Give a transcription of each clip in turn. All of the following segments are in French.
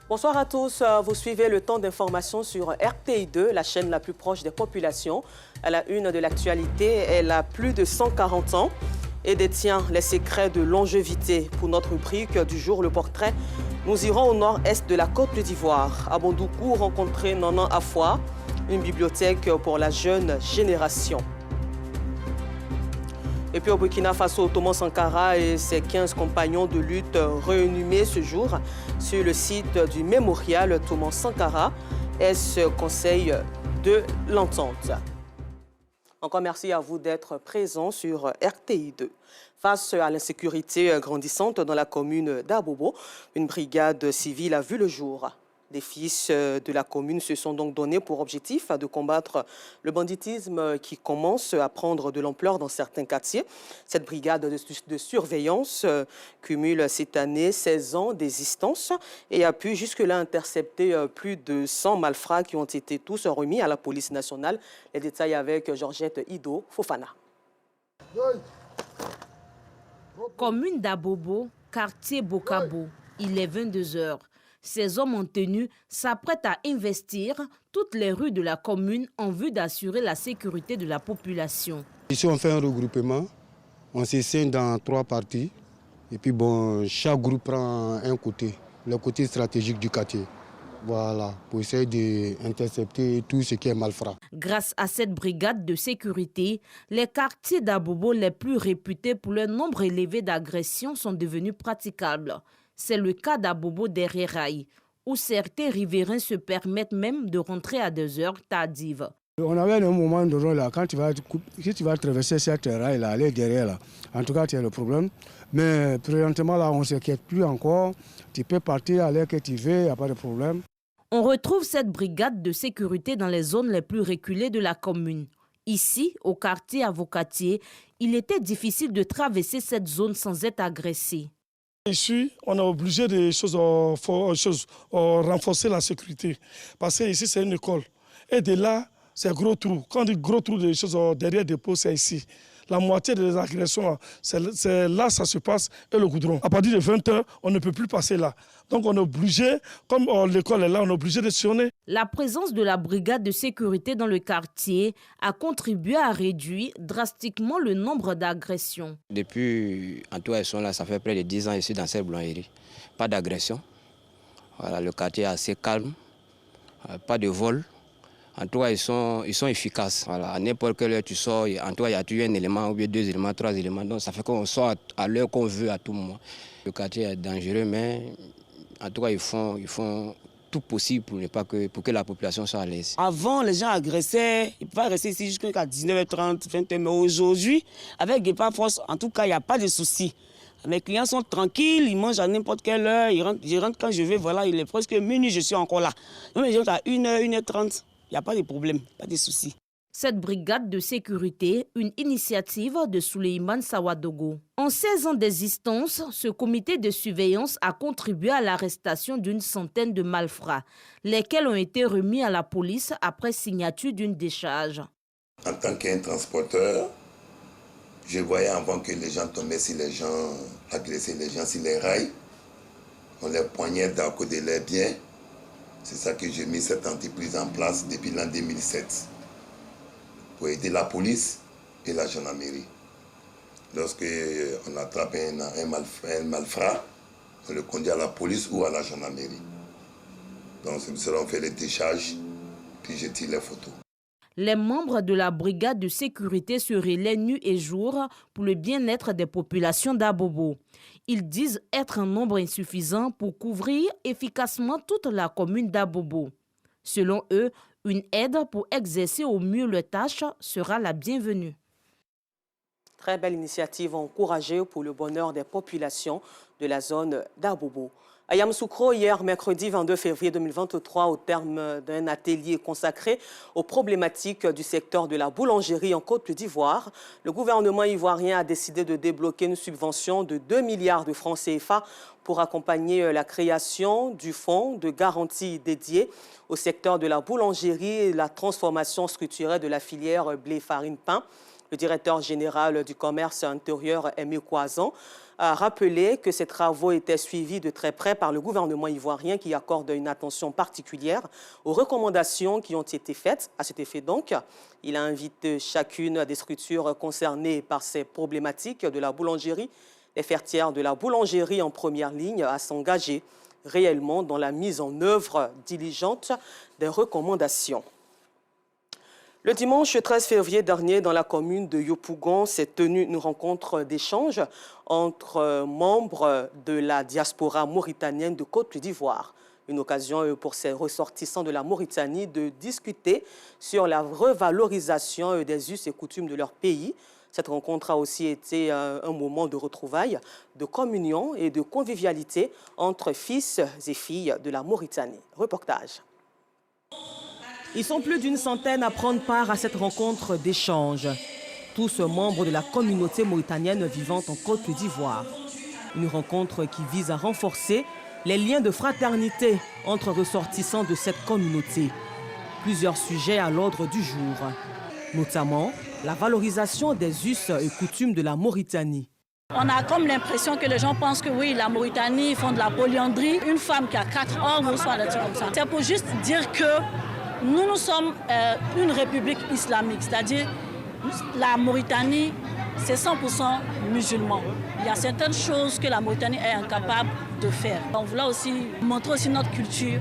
Bonsoir à tous. Vous suivez le temps d'information sur RTI2, la chaîne la plus proche des populations. À la une de l'actualité, elle a plus de 140 ans et détient les secrets de longévité. Pour notre rubrique du jour, le portrait, nous irons au nord-est de la Côte d'Ivoire, à Bondoukou, rencontrer Nanan Afwa, une bibliothèque pour la jeune génération. Et puis au Burkina Faso, Thomas Sankara et ses 15 compagnons de lutte réunimés ce jour sur le site du mémorial Thomas Sankara et ce conseil de l'entente. Encore merci à vous d'être présents sur RTI2. Face à l'insécurité grandissante dans la commune d'Abobo, une brigade civile a vu le jour. Les fils de la commune se sont donc donnés pour objectif de combattre le banditisme qui commence à prendre de l'ampleur dans certains quartiers. Cette brigade de surveillance cumule cette année 16 ans d'existence et a pu jusque-là intercepter plus de 100 malfrats qui ont été tous remis à la police nationale. Les détails avec Georgette Ido Fofana. Commune d'Abobo, quartier Bokabo, il est 22 heures. Ces hommes en tenue s'apprêtent à investir toutes les rues de la commune en vue d'assurer la sécurité de la population. Ici, on fait un regroupement, on se scinde dans 3 parties. Et puis, chaque groupe prend un côté, le côté stratégique du quartier. Voilà, pour essayer d'intercepter tout ce qui est malfrat. Grâce à cette brigade de sécurité, les quartiers d'Abobo les plus réputés pour leur nombre élevé d'agressions sont devenus praticables. C'est le cas d'Abobo derrière Rail, où certains riverains se permettent même de rentrer à des heures tardives. On avait un moment de là, quand si tu vas traverser cette rail-là, aller derrière là, en tout cas tu as le problème. Mais présentement là, on ne s'inquiète plus encore. Tu peux partir à l'heure que tu veux, il n'y a pas de problème. On retrouve cette brigade de sécurité dans les zones les plus reculées de la commune. Ici, au quartier Avocatier, il était difficile de traverser cette zone sans être agressé. Ici, on est obligé de renforcer la sécurité. Parce que ici, c'est une école. Et de là, c'est gros trou. Quand on dit gros trou, des choses derrière des pots, c'est ici. La moitié des agressions, c'est là ça se passe, et le goudron. À partir de 20 h, on ne peut plus passer là. Donc on est obligé, comme l'école est là, on est obligé de sonner. La présence de la brigade de sécurité dans le quartier a contribué à réduire drastiquement le nombre d'agressions. Depuis, en tout cas, ils sont là, ça fait près de 10 ans ici dans cette boulangerie. Pas d'agression. Voilà, le quartier est assez calme, pas de vol. En tout cas, ils sont efficaces. Voilà, à n'importe quelle heure tu sors, en tout cas, il y a toujours un élément, ou bien 2 éléments, 3 éléments. Donc ça fait qu'on sort à l'heure qu'on veut à tout moment. Le quartier est dangereux, mais en tout cas, ils font tout possible pour que la population soit à l'aise. Avant, les gens agressaient, ils pouvaient rester ici jusqu'à 19h30, 20h. Mais aujourd'hui, avec Guépard Force, en tout cas, il n'y a pas de souci. Mes clients sont tranquilles, ils mangent à n'importe quelle heure, je rentre quand je veux, voilà, il est presque minuit, je suis encore là. Donc les gens à 1h, 1h30. Il n'y a pas de problème, pas de soucis. Cette brigade de sécurité, une initiative de Souleymane Sawadogo. En 16 ans d'existence, ce comité de surveillance a contribué à l'arrestation d'une centaine de malfrats, lesquels ont été remis à la police après signature d'une décharge. En tant qu'un transporteur, je voyais avant que les gens tombaient sur les gens, agressaient les gens sur les rails. On les poignait à côté de leurs biens. C'est ça que j'ai mis cette entreprise en place depuis l'an 2007 pour aider la police et la gendarmerie. Lorsqu'on attrape un malfrat, on le conduit à la police ou à la gendarmerie. Donc c'est pour ça qu'on fait les décharges, puis je tire les photos. Les membres de la brigade de sécurité se relaient nuit et jour pour le bien-être des populations d'Abobo. Ils disent être un nombre insuffisant pour couvrir efficacement toute la commune d'Abobo. Selon eux, une aide pour exercer au mieux leurs tâches sera la bienvenue. Très belle initiative encouragée pour le bonheur des populations de la zone d'Abobo. À Yamoussoukro, hier, mercredi 22 février 2023, au terme d'un atelier consacré aux problématiques du secteur de la boulangerie en Côte d'Ivoire, le gouvernement ivoirien a décidé de débloquer une subvention de 2 milliards de francs CFA pour accompagner la création du fonds de garantie dédié au secteur de la boulangerie et la transformation structurée de la filière blé-farine-pain. Le directeur général du commerce intérieur, Aimé Kouazan, a rappelé que ces travaux étaient suivis de très près par le gouvernement ivoirien qui accorde une attention particulière aux recommandations qui ont été faites. À cet effet donc, il a invité chacune des structures concernées par ces problématiques de la boulangerie, les fertières de la boulangerie en première ligne, à s'engager réellement dans la mise en œuvre diligente des recommandations. Le dimanche 13 février dernier, dans la commune de Yopougon, s'est tenue une rencontre d'échange entre membres de la diaspora mauritanienne de Côte d'Ivoire. Une occasion pour ces ressortissants de la Mauritanie de discuter sur la revalorisation des us et coutumes de leur pays. Cette rencontre a aussi été un moment de retrouvailles, de communion et de convivialité entre fils et filles de la Mauritanie. Reportage. Ils sont plus d'une centaine à prendre part à cette rencontre d'échange. Tous membres de la communauté mauritanienne vivant en Côte d'Ivoire. Une rencontre qui vise à renforcer les liens de fraternité entre ressortissants de cette communauté. Plusieurs sujets à l'ordre du jour, notamment la valorisation des us et coutumes de la Mauritanie. On a comme l'impression que les gens pensent que oui, la Mauritanie, ils font de la polyandrie. Une femme qui a 4 hommes ou soit des trucs comme ça. C'est pour juste dire que nous sommes une république islamique, c'est-à-dire la Mauritanie, c'est 100% musulman. Il y a certaines choses que la Mauritanie est incapable de faire. On voulait aussi montrer aussi notre culture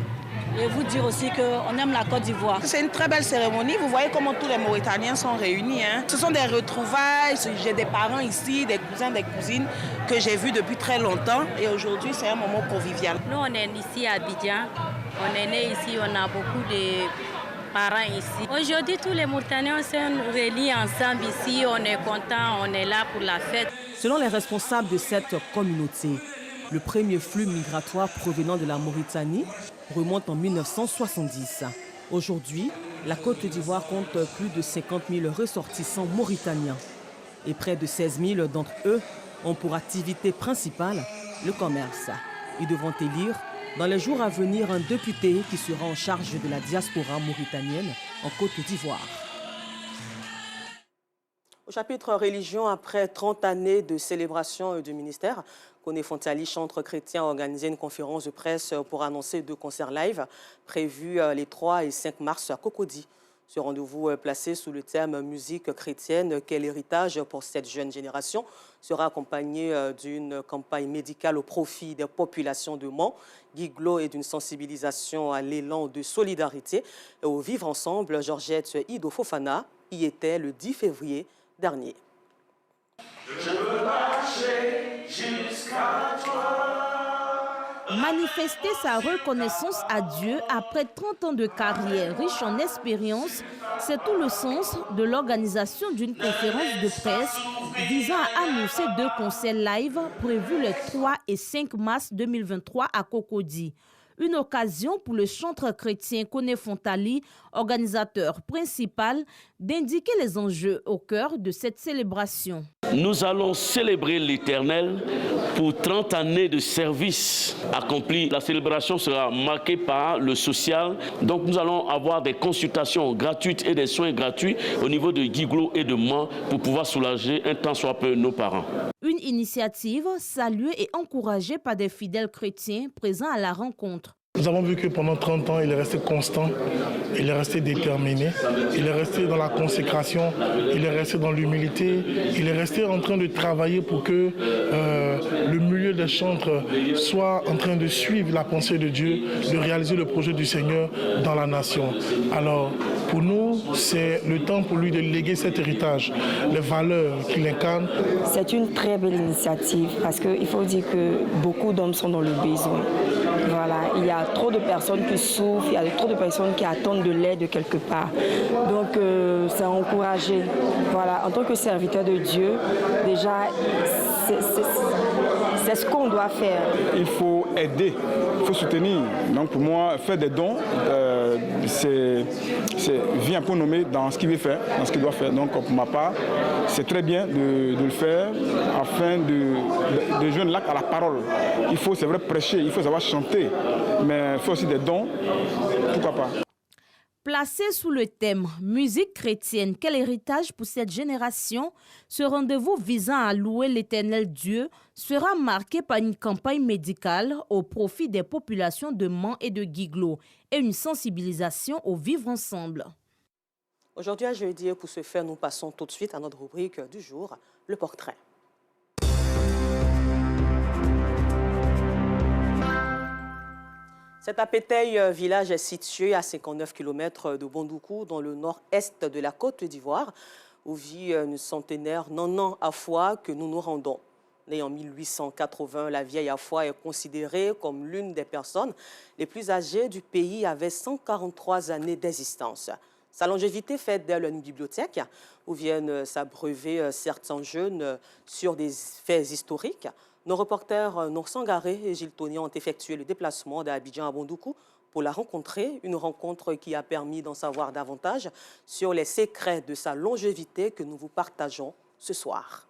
et vous dire aussi qu'on aime la Côte d'Ivoire. C'est une très belle cérémonie. Vous voyez comment tous les Mauritaniens sont réunis. Ce sont des retrouvailles. J'ai des parents ici, des cousins, des cousines que j'ai vus depuis très longtemps. Et aujourd'hui, c'est un moment convivial. Nous, on est ici à Abidjan. On est nés ici, on a beaucoup de parents ici. Aujourd'hui, tous les Mauritaniens sont réunis ensemble ici. On est contents, on est là pour la fête. Selon les responsables de cette communauté, le premier flux migratoire provenant de la Mauritanie remonte en 1970. Aujourd'hui, la Côte d'Ivoire compte plus de 50 000 ressortissants mauritaniens. Et près de 16 000 d'entre eux ont pour activité principale le commerce. Ils devront élire dans les jours à venir un député qui sera en charge de la diaspora mauritanienne en Côte d'Ivoire. Au chapitre religion, après 30 années de célébration du ministère, Koné Fontali, chantre chrétien, a organisé une conférence de presse pour annoncer 2 concerts live prévus les 3 et 5 mars à Cocody. Ce rendez-vous placé sous le thème « Musique chrétienne, quel héritage pour cette jeune génération » sera accompagné d'une campagne médicale au profit des populations de Mans, Guiglo et d'une sensibilisation à l'élan de solidarité et au vivre ensemble. Georgette Ido Fofana y était le 10 février dernier. Je veux marcher jusqu'à toi. Manifester sa reconnaissance à Dieu après 30 ans de carrière riche en expérience, c'est tout le sens de l'organisation d'une conférence de presse visant à annoncer 2 concerts live prévus les 3 et 5 mars 2023 à Cocody. Une occasion pour le chantre chrétien Koné Fontali, organisateur principal, d'indiquer les enjeux au cœur de cette célébration. Nous allons célébrer l'Éternel pour 30 années de service accompli. La célébration sera marquée par le social. Donc nous allons avoir des consultations gratuites et des soins gratuits au niveau de Guiglo et de Mans pour pouvoir soulager un tant soit peu nos parents. Une initiative saluée et encouragée par des fidèles chrétiens présents à la rencontre. Nous avons vu que pendant 30 ans, il est resté constant, il est resté déterminé, il est resté dans la consécration, il est resté dans l'humilité, il est resté en train de travailler pour que le milieu des chantres soit en train de suivre la pensée de Dieu, de réaliser le projet du Seigneur dans la nation. Alors, pour nous, c'est le temps pour lui de léguer cet héritage, les valeurs qu'il incarne. C'est une très belle initiative parce qu'il faut dire que beaucoup d'hommes sont dans le besoin. Voilà, il y a trop de personnes qui souffrent, il y a trop de personnes qui attendent de l'aide quelque part. Donc, c'est encouragé. Voilà, en tant que serviteur de Dieu, déjà, c'est ce qu'on doit faire. Il faut aider, il faut soutenir. Donc, pour moi, faire des dons, c'est vient pour nommer dans ce qu'il veut faire, dans ce qu'il doit faire. Donc, pour ma part, c'est très bien de le faire afin de jouer un lac à la parole. Il faut, c'est vrai, prêcher, il faut savoir chanter, mais il faut aussi des dons, pourquoi pas. Placé sous le thème « Musique chrétienne, quel héritage pour cette génération ?» ce rendez-vous visant à louer l'Éternel Dieu sera marqué par une campagne médicale au profit des populations de Mans et de Guiglo et une sensibilisation au vivre ensemble. Aujourd'hui à jeudi, pour ce faire, nous passons tout de suite à notre rubrique du jour, le portrait. Cet Apéteil village est situé à 59 km de Bondoukou, dans le nord-est de la Côte d'Ivoire, où vit une centenaire Nanan Afua que nous nous rendons. Née en 1880, la vieille Afua est considérée comme l'une des personnes les plus âgées du pays, avec 143 années d'existence. Sa longévité fait d'elle une bibliothèque où viennent s'abreuver certains jeunes sur des faits historiques. Nos reporters Nour Sangaré et Gilles Tony ont effectué le déplacement d'Abidjan à Bondoukou pour la rencontrer, une rencontre qui a permis d'en savoir davantage sur les secrets de sa longévité que nous vous partageons ce soir.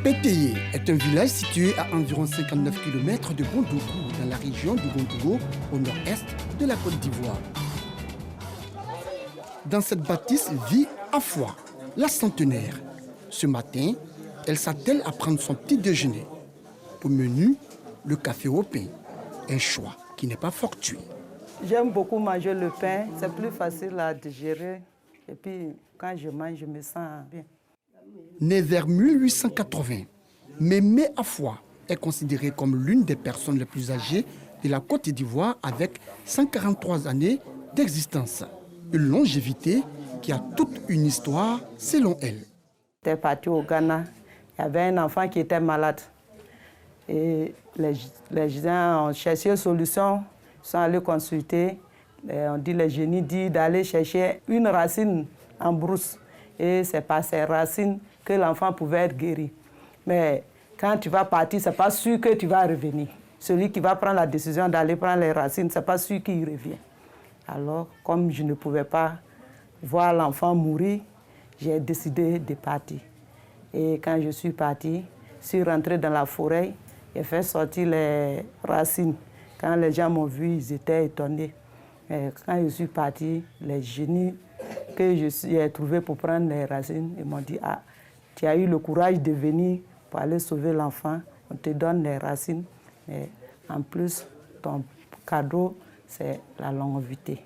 Péteyé est un village situé à environ 59 km de Bondoukou, dans la région du Gondougo, au nord-est de la Côte d'Ivoire. Dans cette bâtisse vit Afua, la centenaire. Ce matin, elle s'attelle à prendre son petit déjeuner. Au menu, le café au pain, un choix qui n'est pas fortuit. J'aime beaucoup manger le pain, c'est plus facile à digérer. Et puis, quand je mange, je me sens bien. Née vers 1880, Mémé Afua est considérée comme l'une des personnes les plus âgées de la Côte d'Ivoire avec 143 années d'existence. Une longévité qui a toute une histoire selon elle. J'étais partie au Ghana. Il y avait un enfant qui était malade. Et les gens ont cherché une solution, ils sont allés consulter. Et on dit, le génie dit d'aller chercher une racine en brousse. Et c'est par ces racines que l'enfant pouvait être guéri. Mais quand tu vas partir, ce n'est pas sûr que tu vas revenir. Celui qui va prendre la décision d'aller prendre les racines, ce n'est pas sûr qu'il revient. Alors, comme je ne pouvais pas voir l'enfant mourir, j'ai décidé de partir. Et quand je suis partie, je suis rentrée dans la forêt, j'ai fait sortir les racines. Quand les gens m'ont vu, ils étaient étonnés. Et quand je suis partie, les génies que j'ai trouvés pour prendre les racines, ils m'ont dit, ah, tu as eu le courage de venir pour aller sauver l'enfant, on te donne les racines. Mais en plus, ton cadeau, c'est la longévité.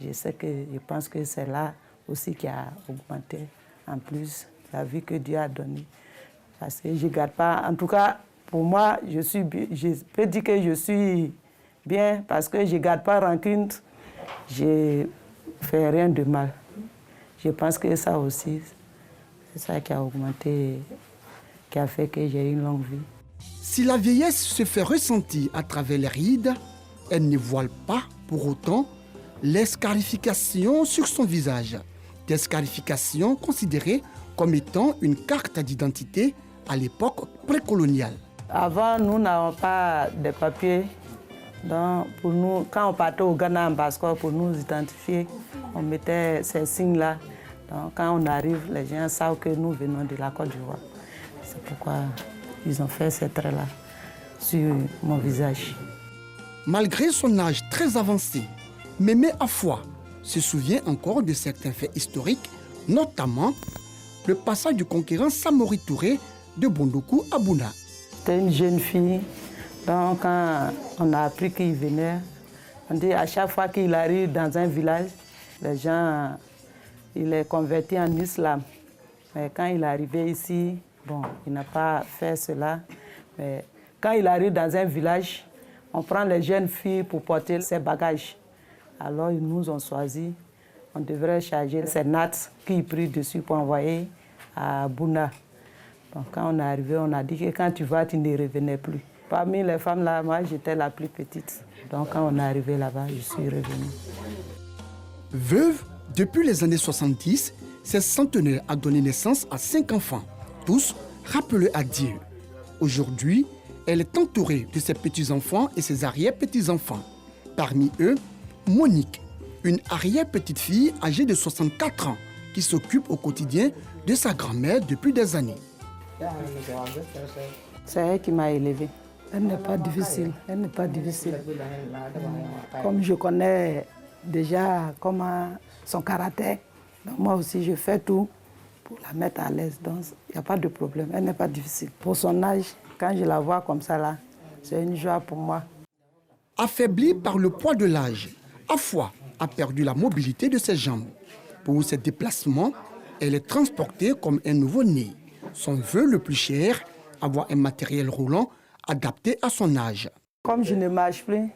Je pense que c'est là aussi qui a augmenté. En plus, la vie que Dieu a donnée. Parce que je ne garde pas. En tout cas, pour moi, je peux dire que je suis bien parce que je ne garde pas rancune. Je ne fais rien de mal. Je pense que ça aussi, c'est ça qui a augmenté, qui a fait que j'ai une longue vie. Si la vieillesse se fait ressentir à travers les rides, elle ne voile pas pour autant les scarifications sur son visage. Des scarifications considérées comme étant une carte d'identité à l'époque précoloniale. Avant, nous n'avons pas de papiers. Donc, pour nous, quand on partait au Ghana en passeport, pour nous identifier, on mettait ces signes-là. Donc, quand on arrive, les gens savent que nous venons de la Côte d'Ivoire. C'est pourquoi ils ont fait ces traits-là sur mon visage. Malgré son âge très avancé, Mémé Afua se souvient encore de certains faits historiques, notamment le passage du conquérant Samori Touré de Bondoukou à Bouna. C'était une jeune fille, donc quand on a appris qu'il venait, on dit à chaque fois qu'il arrive dans un village, les gens, il est converti en islam. Mais quand il est arrivé ici, bon, il n'a pas fait cela. Mais quand il arrive dans un village, on prend les jeunes filles pour porter ses bagages. Alors ils nous ont choisi. On devrait charger ces nattes qui prient dessus pour envoyer à Bouna. Donc quand on est arrivé, on a dit que quand tu vas, tu ne revenais plus. Parmi les femmes là, moi j'étais la plus petite. Donc quand on est arrivé là-bas, je suis revenue. Veuve, depuis les années 70, cette centenaire a donné naissance à 5 enfants, tous rappelés à Dieu. Aujourd'hui, elle est entourée de ses petits-enfants et ses arrière-petits-enfants. Parmi eux, Monique, une arrière-petite-fille âgée de 64 ans qui s'occupe au quotidien de sa grand-mère depuis des années. C'est elle qui m'a élevée. Elle n'est pas difficile, elle n'est pas difficile. Comme je connais déjà comment son caractère, donc moi aussi je fais tout pour la mettre à l'aise. Donc il n'y a pas de problème, elle n'est pas difficile. Pour son âge, quand je la vois comme ça là, c'est une joie pour moi. Affaiblie par le poids de l'âge, Afua a perdu la mobilité de ses jambes. Pour ses déplacements, elle est transportée comme un nouveau-né. Son vœu le plus cher, avoir un matériel roulant adapté à son âge. Comme je ne marche plus,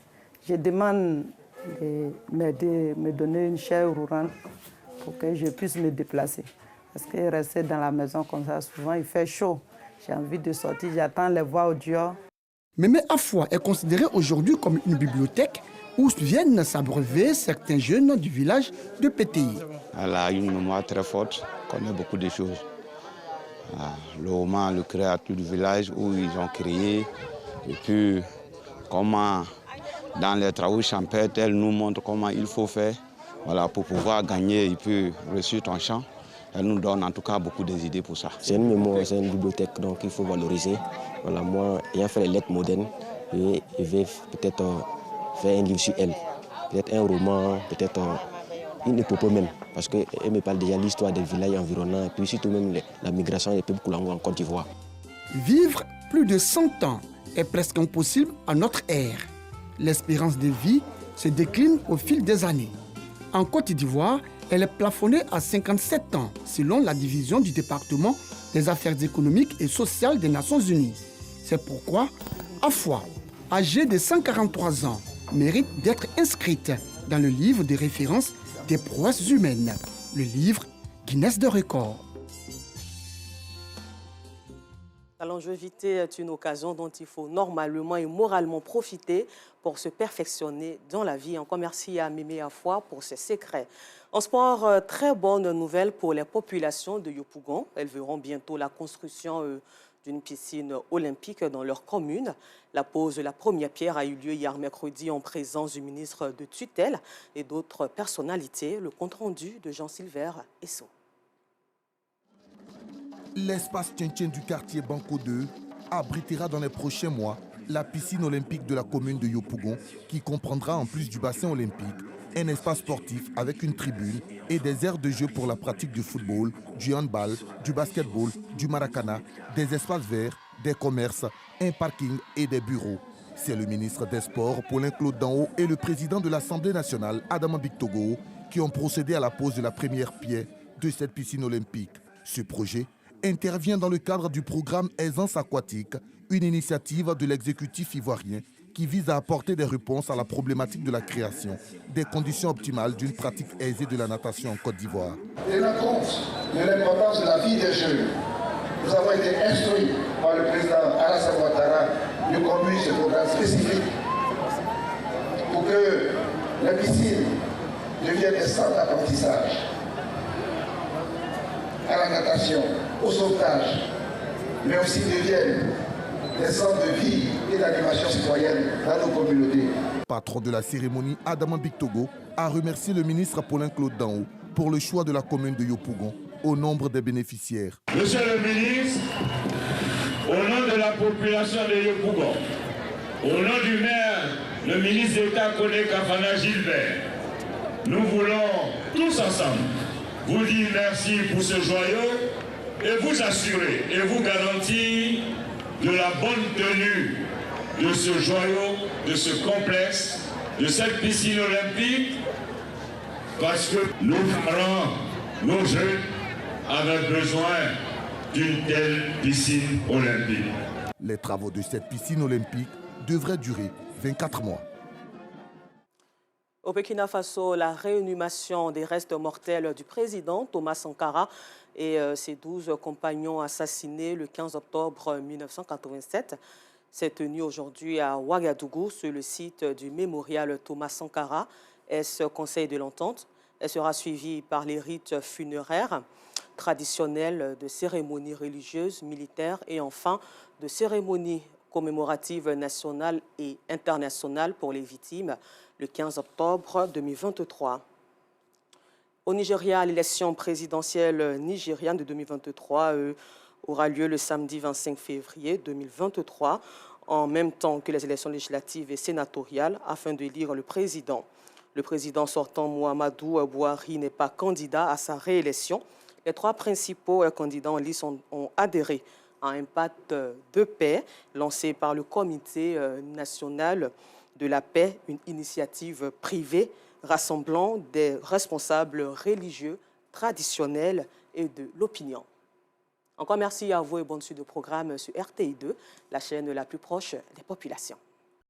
je demande de m'aider, me donner une chaise roulante pour que je puisse me déplacer. Parce que rester dans la maison comme ça, souvent il fait chaud. J'ai envie de sortir, j'attends les voix au dehors. Mémé Afua est considérée aujourd'hui comme une bibliothèque où viennent s'abreuver certains jeunes du village de PTI. Elle a une mémoire très forte, connaît beaucoup de choses. Le roman, le créateur du village où ils ont créé, et puis comment dans les travaux champêtres, elle nous montre comment il faut faire pour pouvoir gagner et puis réussir ton champ. Elle nous donne en tout cas beaucoup d'idées pour ça. C'est une mémoire, c'est une bibliothèque, donc il faut valoriser. Moi, ayant fait les lettres modernes, je vais peut-être faire un livre sur elle. Peut-être un roman, peut-être une épopée même. Parce qu'elle me parle déjà de l'histoire des villages environnants et puis surtout même la migration des peuples Koulango en Côte d'Ivoire. Vivre plus de 100 ans est presque impossible à notre ère. L'espérance de vie se décline au fil des années. En Côte d'Ivoire, elle est plafonnée à 57 ans, selon la division du département des affaires économiques et sociales des Nations Unies. C'est pourquoi Afua, âgée de 143 ans, mérite d'être inscrite dans le livre de référence des prouesses humaines, le livre Guinness de record. La longévité est une occasion dont il faut normalement et moralement profiter pour se perfectionner dans la vie. Encore merci à Mémé Afua pour ses secrets. En sport, très bonne nouvelle pour les populations de Yopougon. Elles verront bientôt la construction d'une piscine olympique dans leur commune. La pose de la première pierre a eu lieu hier mercredi en présence du ministre de tutelle et d'autres personnalités. Le compte-rendu de Jean-Sylvain Esso. L'espace Tchentchen du quartier Banco 2 abritera dans les prochains mois la piscine olympique de la commune de Yopougon qui comprendra en plus du bassin olympique un espace sportif avec une tribune et des aires de jeu pour la pratique du football, du handball, du basketball, du maracana, des espaces verts, des commerces, un parking et des bureaux. C'est le ministre des Sports, Paulin-Claude Danhaut, et le président de l'Assemblée nationale, Adama Bictogo, qui ont procédé à la pose de la première pierre de cette piscine olympique. Ce projet intervient dans le cadre du programme Aisance aquatique, une initiative de l'exécutif ivoirien qui vise à apporter des réponses à la problématique de la création des conditions optimales d'une pratique aisée de la natation en Côte d'Ivoire. Tenant compte de l'importance de la vie des jeunes, nous avons été instruits par le président Alassane Ouattara de conduire ce programme spécifique pour que la piscine devienne des centres d'apprentissage à la natation, au sauvetage, mais aussi deviennent des centres de vie et d'animation citoyenne dans nos communautés. Patron de la cérémonie, Adama Bictogo a remercié le ministre Paulin-Claude Danhaut pour le choix de la commune de Yopougon au nombre des bénéficiaires. Monsieur le ministre, au nom de la population de Yopougon, au nom du maire, le ministre d'État Koné Kafana Gilbert, nous voulons tous ensemble vous dire merci pour ce joyau et vous assurer et vous garantir de la bonne tenue de ce joyau, de ce complexe, de cette piscine olympique, parce que nos parents, nos jeunes avaient besoin d'une telle piscine olympique. Les travaux de cette piscine olympique devraient durer 24 mois. Au Burkina Faso, la réinhumation des restes mortels du président Thomas Sankara et ses 12 compagnons assassinés le 15 octobre 1987 s'est tenue aujourd'hui à Ouagadougou sur le site du mémorial Thomas Sankara. Est-ce conseil de l'entente? Elle sera suivie par les rites funéraires traditionnels de cérémonies religieuses, militaires et enfin de cérémonies commémoratives nationales et internationales pour les victimes le 15 octobre 2023. Au Nigeria, l'élection présidentielle nigériane de 2023 aura lieu le samedi 25 février 2023. en même temps que les élections législatives et sénatoriales afin d'élire le président. Le président sortant Mouhamadou Bouhari n'est pas candidat à sa réélection. Les 3 principaux candidats en lice ont adhéré à un pacte de paix lancé par le Comité national de la paix, une initiative privée rassemblant des responsables religieux, traditionnels et de l'opinion. Encore merci à vous et bonne suite de programme sur RTI2, la chaîne la plus proche des populations.